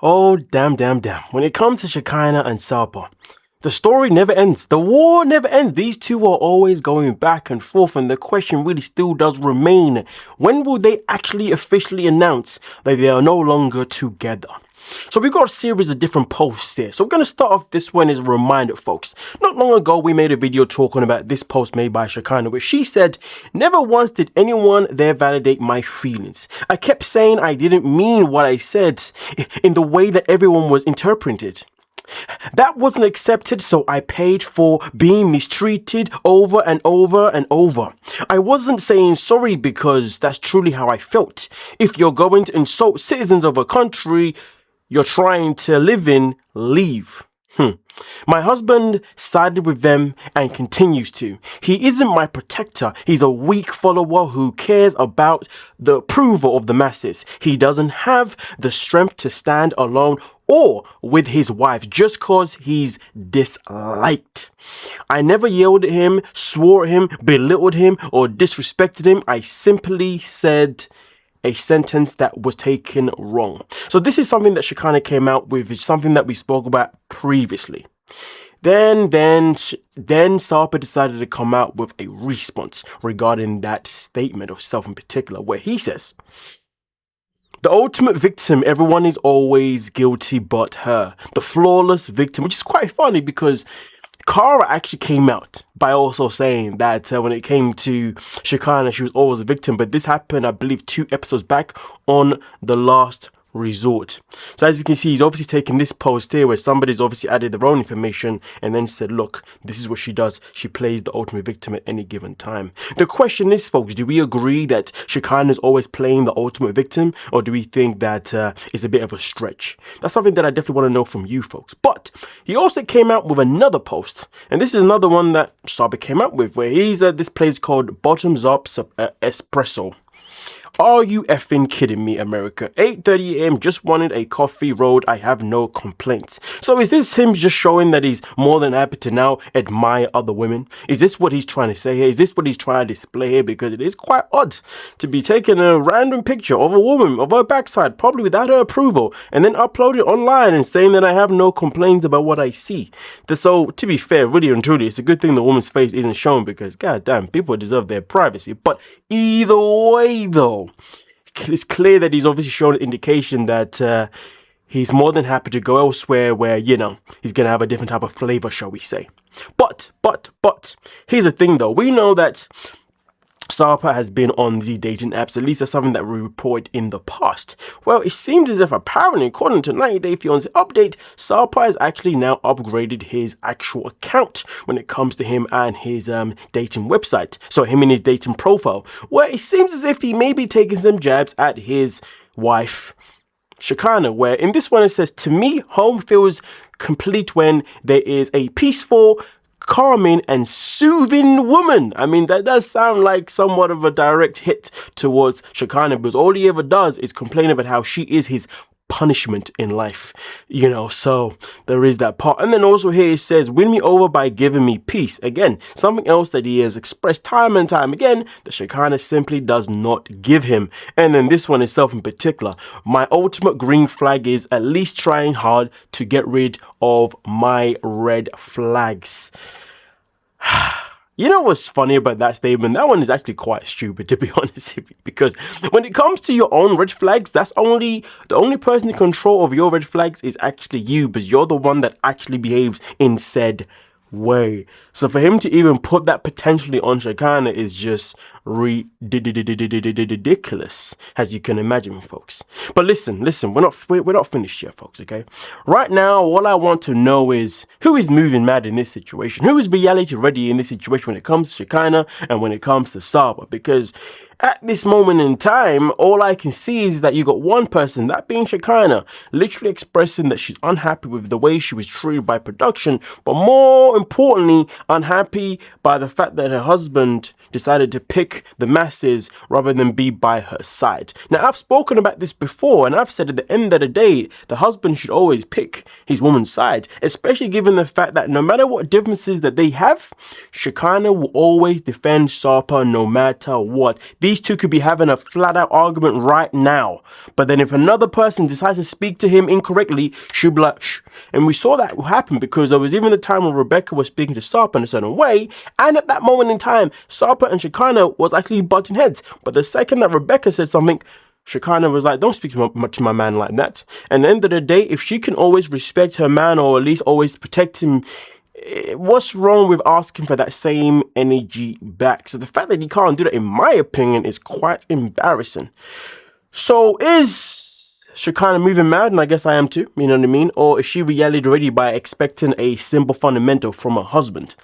Oh, damn. When it comes to Shekinah and Sarper, the story never ends. The war never ends. These two are always going back and forth, and the question really still does remain. When will they actually officially announce that they are no longer together? So we've got a series of different posts here. So we're going to start off this one as a reminder, folks. Not long ago, we made a video talking about this post made by Shekinah, where she said, "Never once did anyone there validate my feelings. I kept saying I didn't mean what I said in the way that everyone was interpreted. That wasn't accepted, so I paid for being mistreated over and over and over. I wasn't saying sorry because that's truly how I felt. If you're going to insult citizens of a country you're trying to live in, leave." My husband sided with them and continues to. He isn't my protector. He's a weak follower who cares about the approval of the masses. He doesn't have the strength to stand alone or with his wife just cause he's disliked. I never yelled at him, swore at him, belittled him, or disrespected him. I simply said a sentence that was taken wrong. So this is something that Shekinah came out with. It's something that we spoke about previously. Then Sarper decided to come out with a response regarding that statement of self in particular, where he says, "The ultimate victim, everyone is always guilty but her. The flawless victim," which is quite funny because Kara actually came out by also saying that when it came to Shekinah, she was always a victim. But this happened, I believe, 2 episodes back on The Last Resort. So as you can see, he's obviously taken this post here where somebody's obviously added their own information and then said, look, this is what she does. She plays the ultimate victim at any given time. The question is, folks, do we agree that Shekinah is always playing the ultimate victim, or do we think that it's a bit of a stretch? That's something that I definitely want to know from you folks. But he also came out with another post, and this is another one that Sarper came out with, where he's at this place called Bottoms Up Espresso. Are you effing kidding me, America? 8:30 a.m. just wanted a coffee road. I have no complaints. So is this him just showing that he's more than happy to now admire other women? Is this what he's trying to say here? Is this what he's trying to display here? Because it is quite odd to be taking a random picture of a woman, of her backside, probably without her approval, and then upload it online and saying that I have no complaints about what I see. So to be fair, really and truly, it's a good thing the woman's face isn't shown because, goddamn, people deserve their privacy. But either way, though, it's clear that he's obviously shown an indication that he's more than happy to go elsewhere where, you know, he's going to have a different type of flavor, shall we say. But, here's the thing though. We know that Sarper has been on the dating apps. At least that's something that we reported in the past. Well, it seems as if apparently, according to 90 Day Fiance update, Sarper has actually now upgraded his actual account when it comes to him and his dating website. So him and his dating profile, where it seems as if he may be taking some jabs at his wife, Shekinah, where in this one it says, "To me, home feels complete when there is a peaceful, calming and soothing woman." I mean, that does sound like somewhat of a direct hit towards Shekinah, because all he ever does is complain about how she is his punishment in life, you know. So there is that part. And then also here it says, "Win me over by giving me peace." Again, something else that he has expressed time and time again that Shekinah simply does not give him. And then this one itself in particular, "My ultimate green flag is at least trying hard to get rid of my red flags." You know what's funny about that statement? That one is actually quite stupid, to be honest with you, because when it comes to your own red flags, the only person in control of your red flags is actually you, because you're the one that actually behaves in said way. So for him to even put that potentially on Shekinah is just ridiculous, as you can imagine, folks. But listen, we're not finished yet, folks. Okay, right now, all I want to know is who is moving mad in this situation, who is reality ready in this situation when it comes to Shekinah and when it comes to Sarper, because at this moment in time, all I can see is that you got one person, that being Shekinah, literally expressing that she's unhappy with the way she was treated by production, but more importantly, unhappy by the fact that her husband decided to pick pick the masses rather than be by her side. Now, I've spoken about this before, and I've said at the end of the day, the husband should always pick his woman's side, especially given the fact that no matter what differences that they have, Shekinah will always defend Sarper no matter what. These two could be having a flat out argument right now, but then if another person decides to speak to him incorrectly, she'll be like, shh. And we saw that happen because there was even the time when Rebecca was speaking to Sarper in a certain way, and at that moment in time, Sarper and Shekinah was actually butting heads. But the second that Rebecca said something, Shekinah was like, don't speak to my man like that. And at the end of the day, if she can always respect her man, or at least always protect him, what's wrong with asking for that same energy back? So the fact that he can't do that, in my opinion, is quite embarrassing. So is Shekinah moving mad? And I guess I am too, you know what I mean? Or is she reality ready by expecting a simple fundamental from her husband?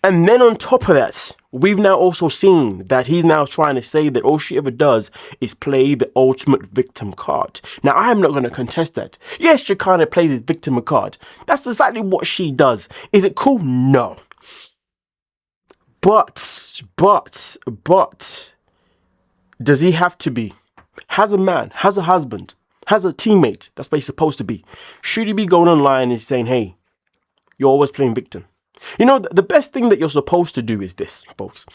And then on top of that, we've now also seen that he's now trying to say that all she ever does is play the ultimate victim card. Now, I am not going to contest that. Yes, Shekinah plays the victim card. That's exactly what she does. Is it cool? No. But, does he have to be? Has a man, has a husband, has a teammate, that's what he's supposed to be. Should he be going online and saying, hey, you're always playing victim? You know, the best thing that you're supposed to do is this, folks.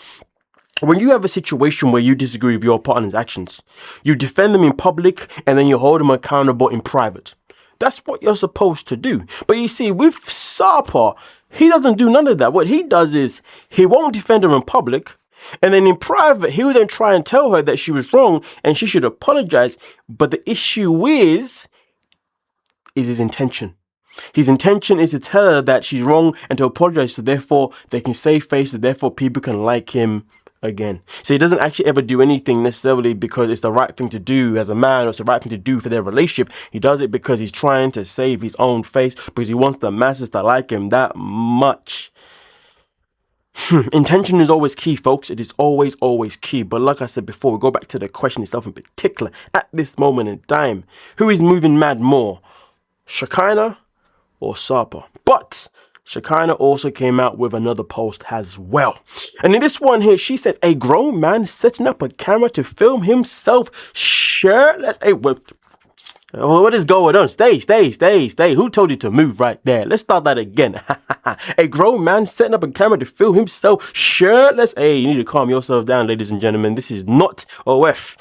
When you have a situation where you disagree with your partner's actions, you defend them in public and then you hold them accountable in private. That's what you're supposed to do. But you see, with Sarper, he doesn't do none of that. What he does is he won't defend her in public. And then in private, he will then try and tell her that she was wrong and she should apologize. But the issue is his intention. His intention is to tell her that she's wrong and to apologize, so therefore they can save face, so therefore people can like him again. So he doesn't actually ever do anything necessarily because it's the right thing to do as a man, or it's the right thing to do for their relationship. He does it because he's trying to save his own face, because he wants the masses to like him that much. Intention is always key, folks. It is always key. But like I said before, we go back to the question itself in particular. At this moment in time, who is moving mad more? Shekinah or Sarper? But Shekinah also came out with another post as well. And in this one here, she says, a grown man setting up a camera to film himself shirtless. Hey, what is going on? Stay. Who told you to move right there? Let's start that again. A grown man setting up a camera to film himself shirtless. Hey, you need to calm yourself down, ladies and gentlemen. This is not OF.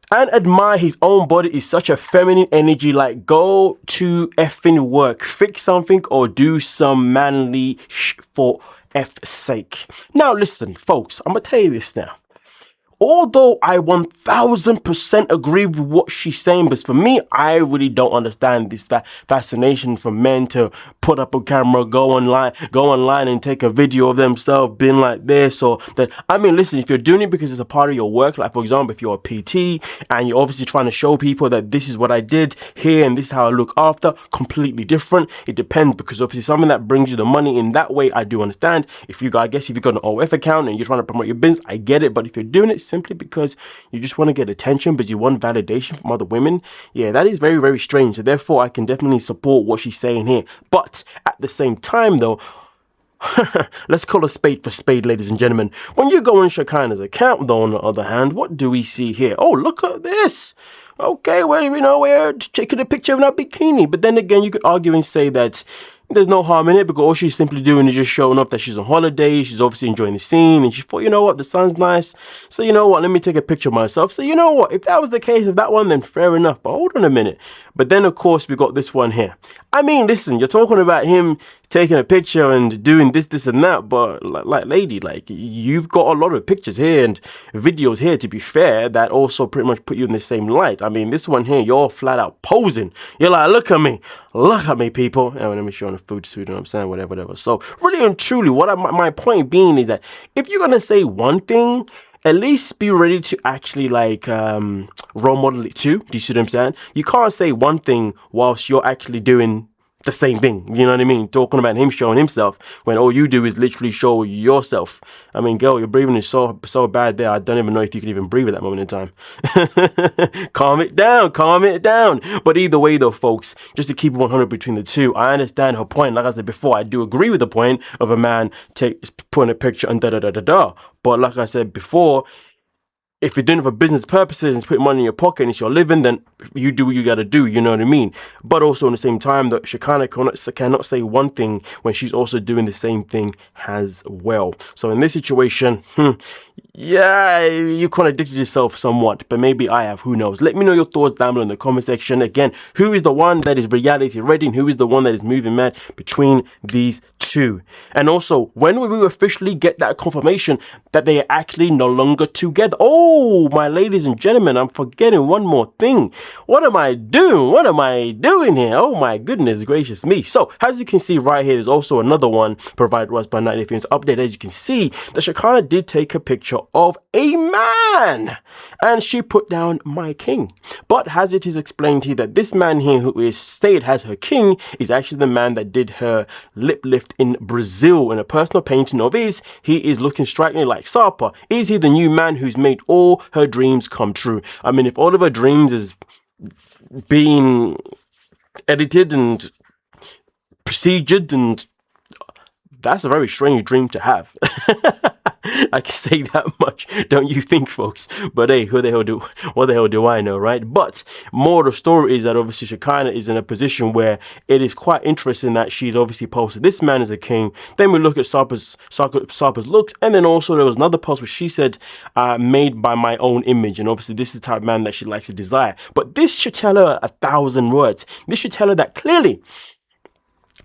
And admire his own body is such a feminine energy. Like, go to effing work, fix something, or do some manly for F's sake. Now listen, folks, I'm gonna tell you this now. Although I 1000% agree with what she's saying, but for me, I really don't understand this fascination for men to put up a camera, go online and take a video of themselves being like this or that. I mean, listen, if you're doing it because it's a part of your work, like for example, if you're a PT and you're obviously trying to show people that this is what I did here and this is how I look after, completely different. It depends, because obviously something that brings you the money in that way, I do understand. I guess if you've got an OF account and you're trying to promote your business, I get it. But if you're doing it simply because you just want to get attention, but you want validation from other women, yeah, that is very, very strange. So therefore, I can definitely support what she's saying here. But at the same time, though, let's call a spade for spade, ladies and gentlemen. When you go on Shekinah's account, though, on the other hand, what do we see here? Oh, look at this. Okay, well, we're taking a picture of a bikini. But then again, you could argue and say that there's no harm in it, because all she's simply doing is just showing off that she's on holiday. She's obviously enjoying the scene, and she thought, you know what, the sun's nice, so you know what, let me take a picture of myself. So you know what, if that was the case of that one, then fair enough. But hold on a minute. But then of course we got this one here. I mean, listen, you're talking about him taking a picture and doing this and that, but like lady, like, you've got a lot of pictures here and videos here, to be fair, that also pretty much put you in the same light. I mean, this one here, you're flat out posing. You're like, look at me, people. And let me show on a food suit, you know what I'm saying, whatever. So really and truly, my point being is that if you're gonna say one thing, at least be ready to actually role model it too. Do you see what I'm saying? You can't say one thing whilst you're actually doing the same thing, you know what I mean? Talking about him showing himself when all you do is literally show yourself. I mean, girl, your breathing is so bad there. I don't even know if you can even breathe at that moment in time. Calm it down, calm it down. But either way though, folks, just to keep it 100 between the two, I understand her point. Like I said before, I do agree with the point of a man putting a picture and da-da-da-da-da. But like I said before, if you're doing it for business purposes and putting money in your pocket and it's your living, then you do what you got to do, you know what I mean? But also at the same time, that Shekinah cannot say one thing when she's also doing the same thing as well. So in this situation, yeah, you contradicted yourself somewhat, but maybe I have, who knows? Let me know your thoughts down below in the comment section. Again, who is the one that is reality ready and who is the one that is moving mad between these two? And also, when will we officially get that confirmation that they are actually no longer together? Oh, my ladies and gentlemen, I'm forgetting one more thing. What am I doing? What am I doing here? Oh my goodness gracious me. So, as you can see right here, there's also another one provided to us by Nightly Fiance Update. As you can see, the Shekinah did take a picture of a man and she put down my king. But as it is explained here that this man here who is stated as her king is actually the man that did her lip lift in Brazil in a personal painting of his. He is looking strikingly like Sarper. Is he the new man who's made all her dreams come true? I mean, if all of her dreams is being edited and procedured, and that's a very strange dream to have. I can say that much, don't you think, folks? But hey, what the hell do I know, right? But more of the story is that obviously Shekinah is in a position where it is quite interesting that she's obviously posted this man is a king. Then we look at Sarper's looks, and then also there was another post where she said, made by my own image. And obviously this is the type of man that she likes to desire. But this should tell her 1,000 words. This should tell her that clearly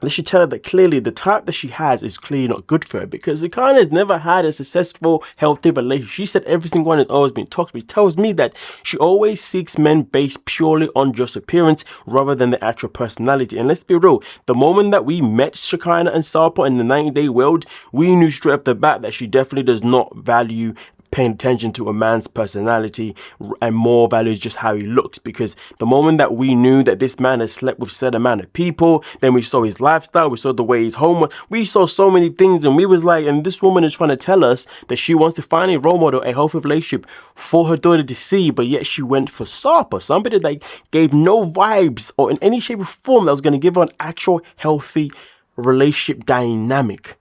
the type that she has is clearly not good for her, because Shekinah has never had a successful, healthy relationship. She said every single one has always been toxic, which tells me that she always seeks men based purely on just appearance rather than the actual personality. And let's be real, the moment that we met Shekinah and Sarper in the 90-day world, we knew straight off the bat that she definitely does not value paying attention to a man's personality and more values just how he looks. Because the moment that we knew that this man has slept with said amount of people, then we saw his lifestyle, we saw the way he's home, we saw so many things, and we was like, and this woman is trying to tell us that she wants to find a role model, a healthy relationship for her daughter to see, but yet she went for Sarper, somebody that gave no vibes or in any shape or form that was going to give her an actual healthy relationship dynamic.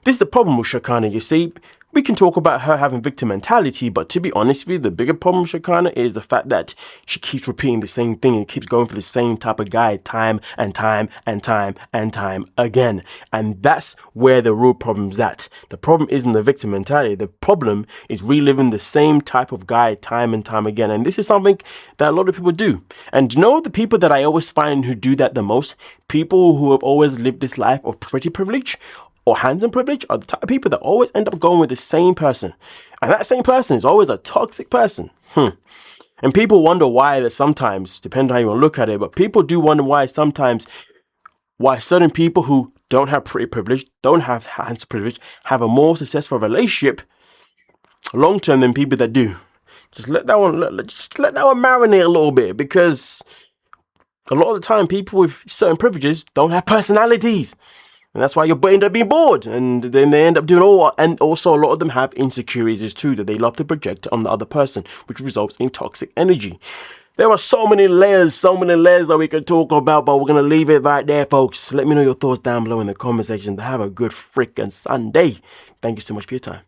This is the problem with Shekinah, you see. We can talk about her having victim mentality, but to be honest with you, the bigger problem with Shekinah is the fact that she keeps repeating the same thing and keeps going for the same type of guy time and time and time and time again. And that's where the real problem's at. The problem isn't the victim mentality. The problem is reliving the same type of guy time and time again. And this is something that a lot of people do. And you know the people that I always find who do that the most? People who have always lived this life of pretty privilege or handsome privilege are the type of people that always end up going with the same person. And that same person is always a toxic person. And people wonder why that sometimes, depending on how you want to look at it, but people do wonder why sometimes certain people who don't have pretty privilege, don't have handsome privilege, have a more successful relationship long term than people that do. Just let that one marinate a little bit, because a lot of the time people with certain privileges don't have personalities. And that's why you end up being bored, and then they end up doing all. And also, a lot of them have insecurities too that they love to project on the other person, which results in toxic energy. There are so many layers that we could talk about, but we're gonna leave it right there, folks. Let me know your thoughts down below in the comment section. Have a good freaking Sunday. Thank you so much for your time.